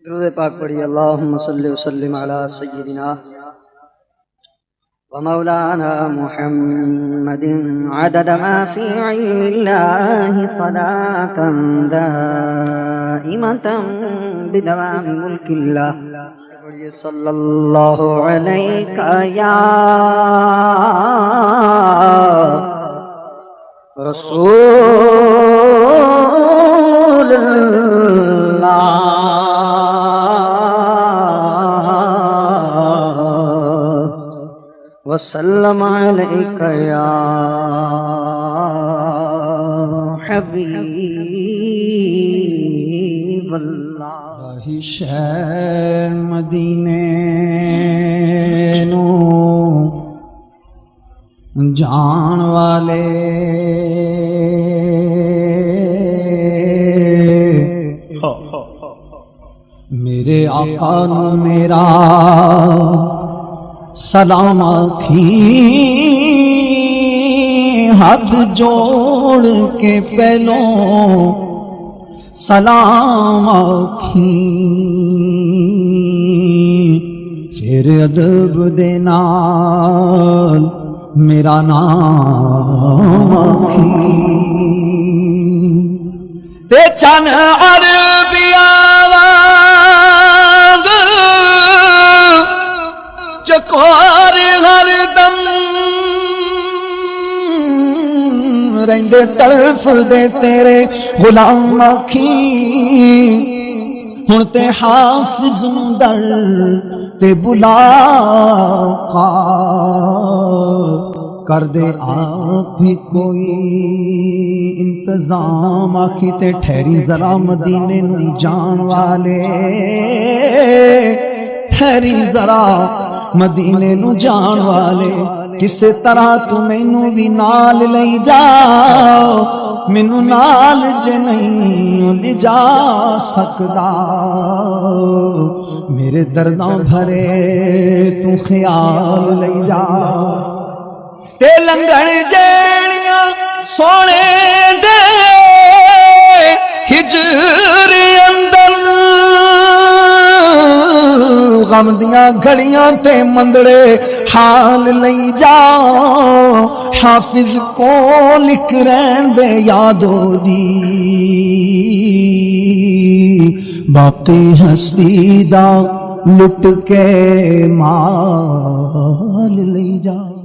درود پاک پڑھی اللہم صلی وسلم علی سیدنا ومولانا محمد عدد ما فی علم اللہ صلاة دائمة بدوام ملک اللہ صلی اللہ علیہ یا رسول اللہ وسلم علیک یا حبیب اللہ۔ راہی شہر مدینے نو جان والے میرے آقا نو میرا سلام آکھی ہاتھ جوڑ کے پہلوں سلام آکھی پھر ادب دے نال میرا نام آکھی تے چن عربیہ وانگ چکوار ہر دم رہندے طرف دے تیرے غلام آکھی ہن تے حافظ در تے بلا کر دے آپ ہی کوئی انتظام آکھی تے ٹھہری ذرا مدینے نو جان والے ٹھہری ذرا مدینے نو جان والے کسے طرح تو مینوں بھی نال لئی جا مینوں نال جے نہیں لے جا سکدا میرے درداں بھرے تو خیال لئی جا تے لنگن جیڑیاں سونے دے ہجر اندر غم دیاں گھڑیاں تے مندڑے حال لئی جا حافظ کو لکھ رہن دے یادو دی باقی ہستی دا لٹ کے مال لئی جا۔